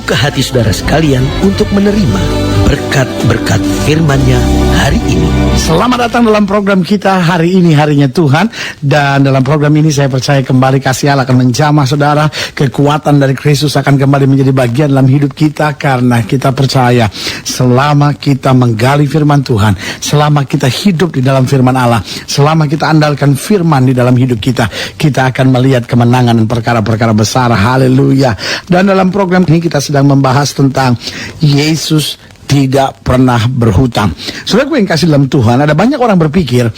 membuka hati saudara sekalian untuk menerima berkat-berkat firman-Nya hari ini. Selamat datang dalam program kita hari ini, harinya Tuhan. Dan dalam program ini saya percaya kembali kasih Allah akan menjamah saudara. Kekuatan dari Kristus akan kembali menjadi bagian dalam hidup kita. Karena kita percaya selama kita menggali firman Tuhan, selama kita hidup di dalam firman Allah, selama kita andalkan firman di dalam hidup kita, kita akan melihat kemenangan dan perkara-perkara besar. Haleluya. Dan dalam program ini kita sedang membahas tentang Yesus tidak pernah berhutang. Saudara gue yang kasih dalam Tuhan, ada banyak orang berpikir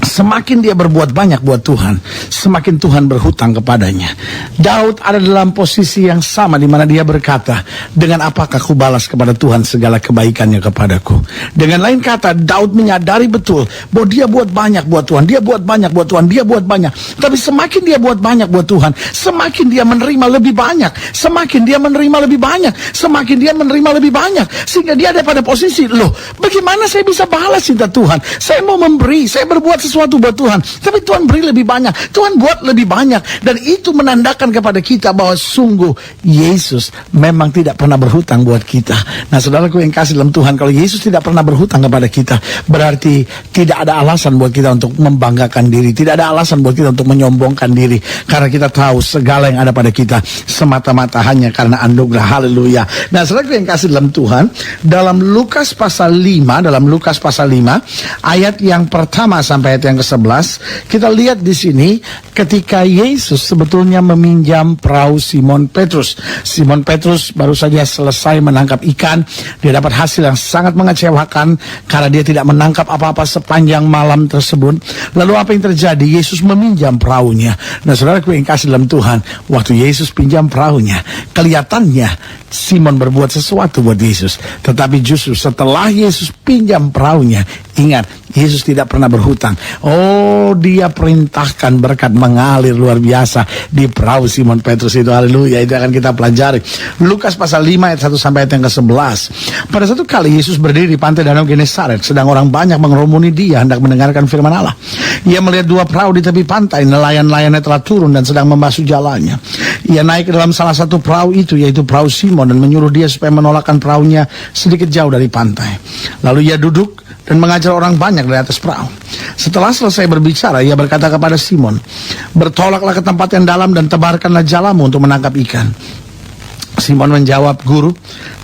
semakin dia berbuat banyak buat Tuhan, semakin Tuhan berhutang kepadanya. Daud ada dalam posisi yang sama, di mana dia berkata, dengan apakah ku balas kepada Tuhan segala kebaikannya kepadaku. Dengan lain kata, Daud menyadari betul bahwa dia buat banyak buat Tuhan, dia buat banyak buat Tuhan, dia buat banyak. Tapi semakin dia buat banyak buat Tuhan, semakin dia menerima lebih banyak, semakin dia menerima lebih banyak, semakin dia menerima lebih banyak. Sehingga dia ada pada posisi, loh, bagaimana saya bisa balas cinta Tuhan? Saya mau memberi, saya berbuat sesuatu buat Tuhan, tapi Tuhan beri lebih banyak, Tuhan buat lebih banyak. Dan itu menandakan kepada kita bahwa sungguh Yesus memang tidak pernah berhutang buat kita. Nah saudaraku yang kasih dalam Tuhan, kalau Yesus tidak pernah berhutang kepada kita, berarti tidak ada alasan buat kita untuk membanggakan diri, tidak ada alasan buat kita untuk menyombongkan diri, karena kita tahu segala yang ada pada kita semata-mata hanya karena anugerah. Haleluya. Nah saudaraku yang kasih dalam Tuhan, dalam Lukas pasal 5, ayat yang pertama sampai ayat yang ke-11, kita lihat di sini ketika Yesus sebetulnya meminjam perahu Simon Petrus. Simon Petrus baru saja selesai menangkap ikan. Dia dapat hasil yang sangat mengecewakan karena dia tidak menangkap apa-apa sepanjang malam tersebut. Lalu apa yang terjadi? Yesus meminjam perahunya. Nah saudaraku yang kasih dalam Tuhan, waktu Yesus pinjam perahunya, kelihatannya Simon berbuat sesuatu buat Yesus. Tetapi justru setelah Yesus pinjam perahunya, ingat, Yesus tidak pernah berhutang. Oh, dia perintahkan berkat mengalir luar biasa di perahu Simon Petrus itu. Haleluya, itu akan kita pelajari. Lukas pasal 5 ayat 1 sampai ayat yang ke-11. Pada satu kali Yesus berdiri di pantai Danau Genesaret, sedang orang banyak mengerumuni dia hendak mendengarkan firman Allah. Ia melihat dua perahu di tepi pantai, nelayan-nelayannya telah turun dan sedang membasuh jalannya. Ia naik ke dalam salah satu perahu itu, yaitu perahu Simon, dan menyuruh dia supaya menolakkan perahunya sedikit jauh dari pantai. Lalu ia duduk dan mengajar orang banyak dari atas perahu. Setelah selesai berbicara, ia berkata kepada Simon, bertolaklah ke tempat yang dalam dan tebarkanlah jalamu untuk menangkap ikan. Simon menjawab, Guru,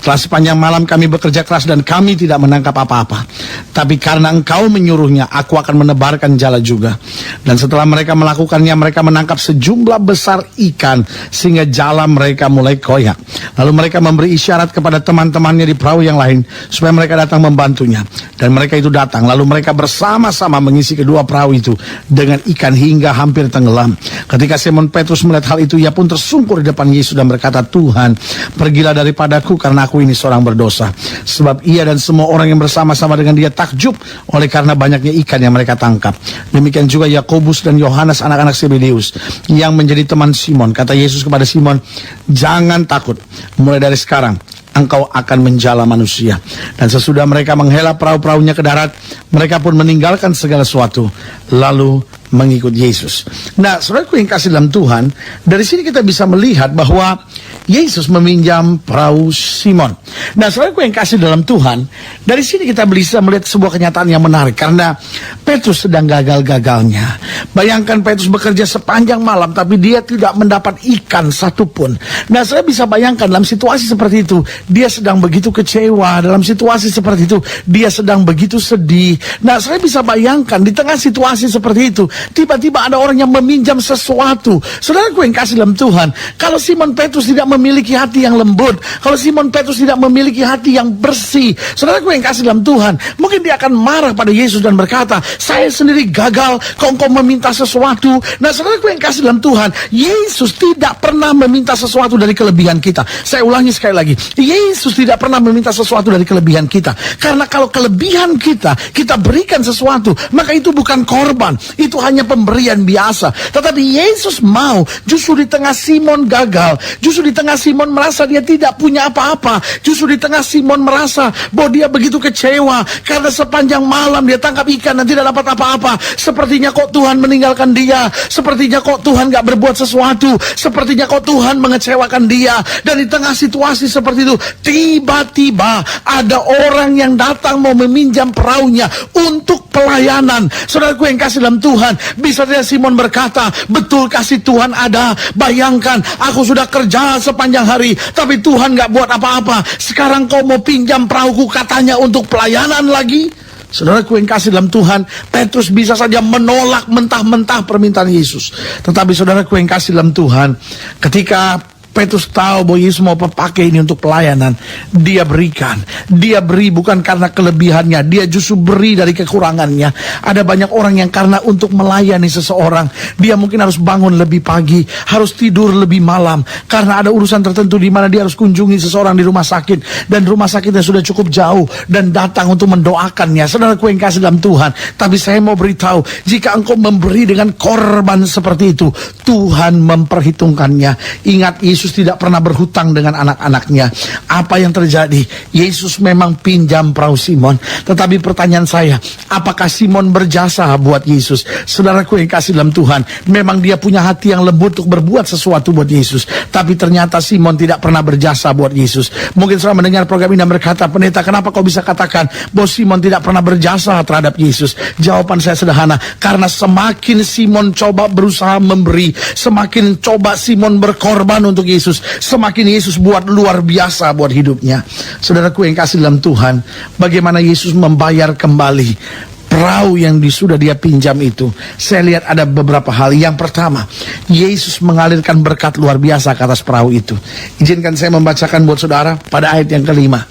telah sepanjang malam kami bekerja keras dan kami tidak menangkap apa-apa. Tapi karena engkau menyuruhnya, aku akan menebarkan jala juga. Dan setelah mereka melakukannya, mereka menangkap sejumlah besar ikan sehingga jala mereka mulai koyak. Lalu mereka memberi isyarat kepada teman-temannya di perahu yang lain supaya mereka datang membantunya. Dan mereka itu datang. Lalu mereka bersama-sama mengisi kedua perahu itu dengan ikan hingga hampir tenggelam. Ketika Simon Petrus melihat hal itu, ia pun tersungkur di depan Yesus dan berkata, Tuhan, pergilah daripadaku karena aku ini seorang berdosa. Sebab ia dan semua orang yang bersama-sama dengan dia takjub oleh karena banyaknya ikan yang mereka tangkap. Demikian juga Yakobus dan Yohanes anak-anak Zebedeus yang menjadi teman Simon. Kata Yesus kepada Simon, jangan takut, mulai dari sekarang engkau akan menjala manusia. Dan sesudah mereka menghela perahu-perahunya ke darat, mereka pun meninggalkan segala sesuatu lalu mengikut Yesus. Nah, saudaraku yang kasih dalam Tuhan, dari sini kita bisa melihat bahwa Yesus meminjam perahu Simon. Nah, saudaraku yang kasih dalam Tuhan, dari sini kita bisa melihat sebuah kenyataan yang menarik, karena Petrus sedang gagal-gagalnya. Bayangkan Petrus bekerja sepanjang malam, tapi dia tidak mendapat ikan satupun. Nah, saya bisa bayangkan dalam situasi seperti itu, dia sedang begitu kecewa. Dalam situasi seperti itu, dia sedang begitu sedih. Nah, saya bisa bayangkan di tengah situasi seperti itu, tiba-tiba ada orang yang meminjam sesuatu. Saudaraku yang kasih dalam Tuhan, kalau Simon Petrus tidak memiliki hati yang lembut, kalau Simon Petrus tidak memiliki hati yang bersih, saudaraku yang kasih dalam Tuhan, mungkin dia akan marah pada Yesus dan berkata, saya sendiri gagal, kok engkau meminta sesuatu. Nah, saudaraku yang kasih dalam Tuhan, Yesus tidak pernah meminta sesuatu dari kelebihan kita. Saya ulangi sekali lagi, Yesus tidak pernah meminta sesuatu dari kelebihan kita. Karena kalau kelebihan kita berikan sesuatu, maka itu bukan korban, itu hanya pemberian biasa. Tetapi Yesus mau justru di tengah Simon gagal, justru di tengah Simon merasa dia tidak punya apa-apa, justru Justru di tengah Simon merasa bahwa dia begitu kecewa karena sepanjang malam dia tangkap ikan dan tidak dapat apa-apa. Sepertinya kok Tuhan meninggalkan dia, sepertinya kok Tuhan gak berbuat sesuatu, sepertinya kok Tuhan mengecewakan dia. Dan di tengah situasi seperti itu, tiba-tiba ada orang yang datang mau meminjam perahunya untuk pelayanan. Saudaraku yang kasih dalam Tuhan, bisa saja Simon berkata, betul kasih Tuhan ada. Bayangkan, aku sudah kerja sepanjang hari, tapi Tuhan gak buat apa-apa. Sekarang kau mau pinjam perahuku katanya untuk pelayanan lagi? Saudaraku yang kasih dalam Tuhan, Petrus bisa saja menolak mentah-mentah permintaan Yesus. Tetapi saudaraku yang kasih dalam Tuhan, ketika Petrus tahu bahwa Yesus mau pakai ini untuk pelayanan, dia berikan. Dia beri bukan karena kelebihannya, dia justru beri dari kekurangannya. Ada banyak orang yang karena untuk melayani seseorang, dia mungkin harus bangun lebih pagi, harus tidur lebih malam, karena ada urusan tertentu di mana dia harus kunjungi seseorang di rumah sakit, dan rumah sakitnya sudah cukup jauh, dan datang untuk mendoakannya. Saudaraku yang kasih dalam Tuhan, tapi saya mau beritahu, jika engkau memberi dengan korban seperti itu, Tuhan memperhitungkannya. Ingat, Yesus tidak pernah berhutang dengan anak-anaknya. Apa yang terjadi? Yesus memang pinjam perahu Simon. Tetapi pertanyaan saya, apakah Simon berjasa buat Yesus? Saudaraku yang kasih dalam Tuhan, memang dia punya hati yang lembut untuk berbuat sesuatu buat Yesus. Tapi ternyata Simon tidak pernah berjasa buat Yesus. Mungkin saudara mendengar program ini dan berkata, pendeta, kenapa kau bisa katakan bahwa Simon tidak pernah berjasa terhadap Yesus? Jawaban saya sederhana, karena semakin Simon coba berusaha memberi, semakin coba Simon berkorban untuk Yesus, semakin Yesus buat luar biasa buat hidupnya. Saudaraku yang kasih dalam Tuhan, bagaimana Yesus membayar kembali perahu yang sudah dia pinjam itu? Saya lihat ada beberapa hal. Yang pertama, Yesus mengalirkan berkat luar biasa ke atas perahu itu. Izinkan saya membacakan buat saudara pada ayat yang kelima.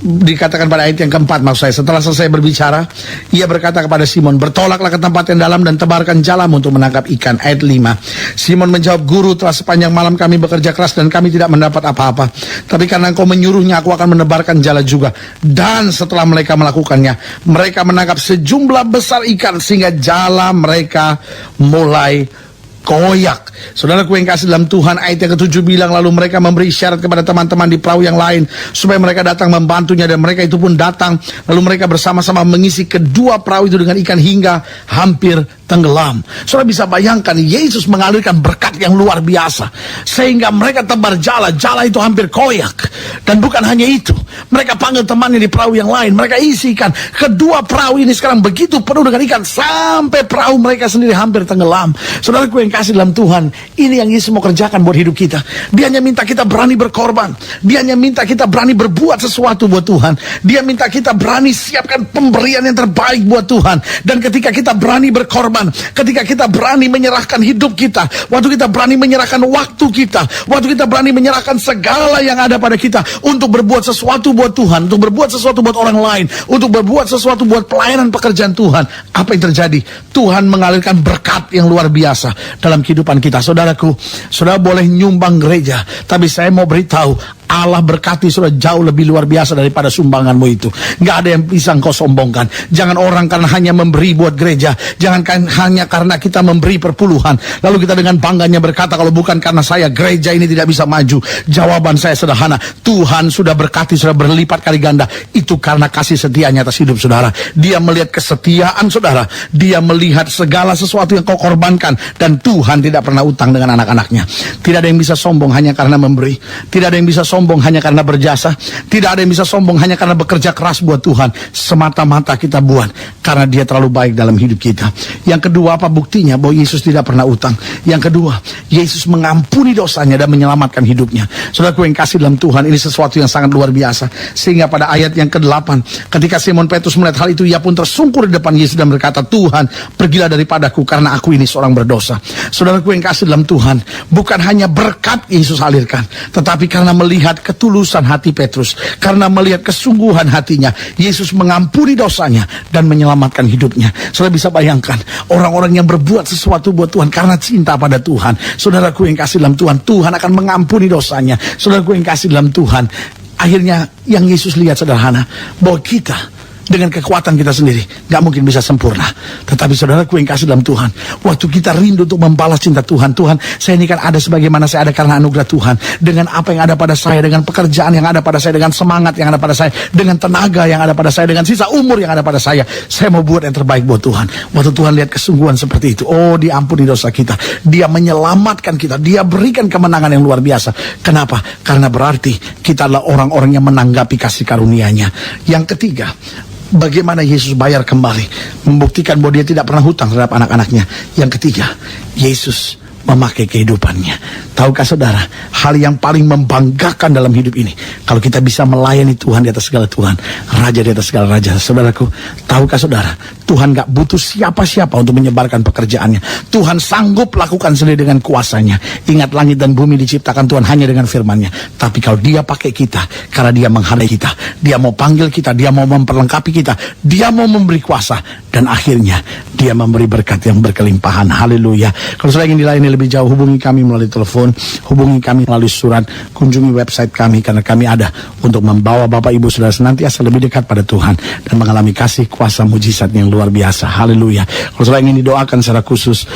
Dikatakan pada ayat yang keempat, maksud saya, setelah selesai berbicara, ia berkata kepada Simon, bertolaklah ke tempat yang dalam dan tebarkan jalam untuk menangkap ikan. Ayat 5, Simon menjawab, Guru, telah sepanjang malam kami bekerja keras dan kami tidak mendapat apa-apa, tapi karena engkau menyuruhnya, aku akan menebarkan jala juga. Dan setelah mereka melakukannya, mereka menangkap sejumlah besar ikan sehingga jala mereka mulai koyak. Saudaraku yang kasih dalam Tuhan, ayat yang ke-7 bilang, lalu mereka memberi isyarat kepada teman-teman di perahu yang lain supaya mereka datang membantunya, dan mereka itu pun datang. Lalu mereka bersama-sama mengisi kedua perahu itu dengan ikan hingga hampir tenggelam. Saudara bisa bayangkan, Yesus mengalirkan berkat yang luar biasa sehingga mereka tebar jala itu hampir koyak. Dan bukan hanya itu, mereka panggil temannya di perahu yang lain, mereka isi ikan. Kedua perahu ini sekarang begitu penuh dengan ikan sampai perahu mereka sendiri hampir tenggelam. Saudaraku yang kasih dalam Tuhan, ini yang Yesus mau kerjakan buat hidup kita. Dia hanya minta kita berani berkorban. Dia hanya minta kita berani berbuat sesuatu buat Tuhan. Dia minta kita berani siapkan pemberian yang terbaik buat Tuhan. Dan ketika kita berani berkorban, ketika kita berani menyerahkan hidup kita, waktu kita berani menyerahkan waktu kita, waktu kita berani menyerahkan segala yang ada pada kita untuk berbuat sesuatu buat Tuhan, untuk berbuat sesuatu buat orang lain, untuk berbuat sesuatu buat pelayanan pekerjaan Tuhan, apa yang terjadi? Tuhan mengalirkan berkat yang luar biasa dalam kehidupan kita. Saudaraku, saudara boleh nyumbang gereja, tapi saya mau beritahu, Allah berkati sudah jauh lebih luar biasa daripada sumbanganmu itu. Gak ada yang bisa engkau sombongkan. Jangan orang karena hanya memberi buat gereja, jangan hanya karena kita memberi perpuluhan, lalu kita dengan bangganya berkata, kalau bukan karena saya, gereja ini tidak bisa maju. Jawaban saya sederhana, Tuhan sudah berkati, sudah berlipat kali ganda. Itu karena kasih setianya atas hidup saudara. Dia melihat kesetiaan saudara, dia melihat segala sesuatu yang kau korbankan, dan Tuhan tidak pernah utang dengan anak-anaknya. Tidak ada yang bisa sombong hanya karena memberi. Tidak ada yang bisa sombong hanya karena berjasa. Tidak ada yang bisa sombong hanya karena bekerja keras buat Tuhan. Semata-mata kita buat karena dia terlalu baik dalam hidup kita. Yang kedua, apa buktinya bahwa Yesus tidak pernah utang? Yang kedua, Yesus mengampuni dosanya dan menyelamatkan hidupnya. Saudaraku yang kasih dalam Tuhan, ini sesuatu yang sangat luar biasa. Sehingga pada ayat yang ke-8, ketika Simon Petrus melihat hal itu, ia pun tersungkur di depan Yesus dan berkata, Tuhan, pergilah daripadaku karena aku ini seorang berdosa. Saudaraku yang kasih dalam Tuhan, bukan hanya berkat Yesus alirkan, tetapi karena melihat ketulusan hati Petrus, karena melihat kesungguhan hatinya, Yesus mengampuni dosanya dan menyelamatkan hidupnya. Saudara bisa bayangkan, orang-orang yang berbuat sesuatu buat Tuhan karena cinta pada Tuhan. Saudaraku yang kasih dalam Tuhan, Tuhan akan mengampuni dosanya. Saudaraku yang kasih dalam Tuhan, akhirnya yang Yesus lihat sederhana, bahwa kita dengan kekuatan kita sendiri gak mungkin bisa sempurna. Tetapi saudaraku yang kasih dalam Tuhan, waktu kita rindu untuk membalas cinta Tuhan, Tuhan, saya ini kan ada sebagaimana saya ada karena anugerah Tuhan. Dengan apa yang ada pada saya, dengan pekerjaan yang ada pada saya, dengan semangat yang ada pada saya, dengan tenaga yang ada pada saya, dengan sisa umur yang ada pada saya mau buat yang terbaik buat Tuhan. Waktu Tuhan lihat kesungguhan seperti itu, oh diampuni dosa kita, Dia menyelamatkan kita, Dia berikan kemenangan yang luar biasa. Kenapa? Karena berarti kita adalah orang-orang yang menanggapi kasih karunia-Nya. Yang ketiga, bagaimana Yesus bayar kembali, membuktikan bahwa Dia tidak pernah hutang terhadap anak-anaknya. Yang ketiga, Yesus memakai kehidupannya. Tahukah saudara, hal yang paling membanggakan dalam hidup ini, kalau kita bisa melayani Tuhan di atas segala Tuhan, Raja di atas segala Raja. Saudaraku, tahukah saudara, Tuhan gak butuh siapa-siapa untuk menyebarkan pekerjaannya. Tuhan sanggup lakukan sendiri dengan kuasanya. Ingat, langit dan bumi diciptakan Tuhan hanya dengan firman-Nya. Tapi kalau Dia pakai kita, karena Dia menghargai kita, Dia mau panggil kita, Dia mau memperlengkapi kita, Dia mau memberi kuasa, dan akhirnya Dia memberi berkat yang berkelimpahan. Haleluya. Kalau saudara ingin dilayani lebih jauh, hubungi kami melalui telepon, hubungi kami melalui surat, kunjungi website kami, karena kami ada untuk membawa Bapak Ibu Saudara senantiasa lebih dekat pada Tuhan dan mengalami kasih kuasa mujizat yang luar biasa. Haleluya. Kalau saudara ingin didoakan secara khusus,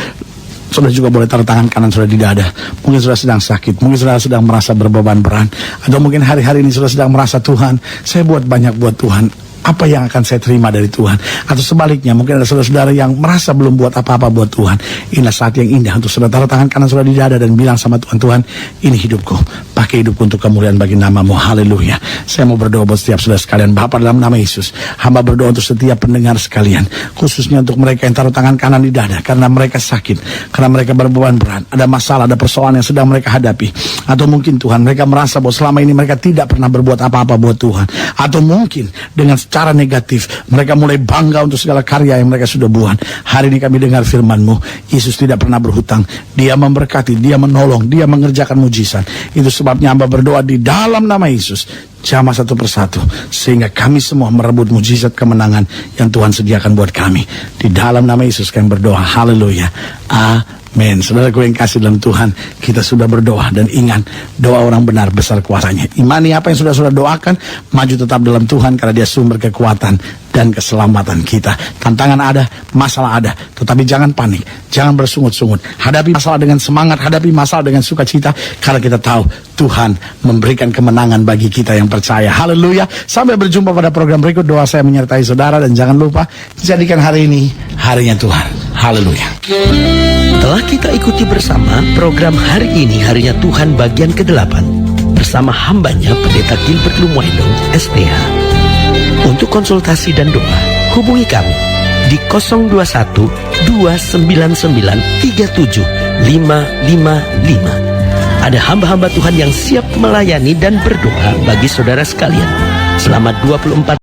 saudara juga boleh taruh tangan kanan saudara di dada. Mungkin saudara sedang sakit, mungkin saudara sedang merasa berbeban berat, atau mungkin hari-hari ini saudara sedang merasa, Tuhan, saya buat banyak buat Tuhan, apa yang akan saya terima dari Tuhan? Atau sebaliknya, mungkin ada saudara-saudara yang merasa belum buat apa-apa buat Tuhan. Inilah saat yang indah untuk saudara taruh tangan kanan saudara di dada dan bilang sama Tuhan, Tuhan, ini hidupku, pakai hidupku untuk kemuliaan bagi nama-Mu. Haleluya. Saya mau berdoa buat setiap saudara sekalian. Bapa, dalam nama Yesus, hamba berdoa untuk setiap pendengar sekalian, khususnya untuk mereka yang taruh tangan kanan di dada karena mereka sakit, karena mereka berbeban berat, ada masalah, ada persoalan yang sedang mereka hadapi. Atau mungkin Tuhan, mereka merasa bahwa selama ini mereka tidak pernah berbuat apa-apa buat Tuhan. Atau mungkin dengan cara negatif, mereka mulai bangga untuk segala karya yang mereka sudah buat. Hari ini kami dengar firman-Mu, Yesus tidak pernah berhutang. Dia memberkati, Dia menolong, Dia mengerjakan mujizat. Itu sebabnya hamba berdoa di dalam nama Yesus, jamah satu persatu, sehingga kami semua merebut mujizat kemenangan yang Tuhan sediakan buat kami. Di dalam nama Yesus kami berdoa. Haleluya. Amin. Saudaraku yang kasih dalam Tuhan, kita sudah berdoa, dan ingat, doa orang benar besar kuasanya. Imani apa yang sudah doakan, maju tetap dalam Tuhan, karena Dia sumber kekuatan dan keselamatan kita. Tantangan ada, masalah ada, tetapi jangan panik, jangan bersungut-sungut. Hadapi masalah dengan semangat, hadapi masalah dengan sukacita, karena kita tahu Tuhan memberikan kemenangan bagi kita yang percaya. Haleluya. Sampai berjumpa pada program berikut. Doa saya menyertai saudara, dan jangan lupa jadikan hari ini harinya Tuhan. Haleluya. Telah kita ikuti bersama program Hari Ini Harinya Tuhan bagian ke-8 bersama hambanya Pendeta Gilbert Lumuendo, SPH. Untuk konsultasi dan doa, hubungi kami di 021 299 37555. Ada hamba-hamba Tuhan yang siap melayani dan berdoa bagi saudara sekalian. Selamat 24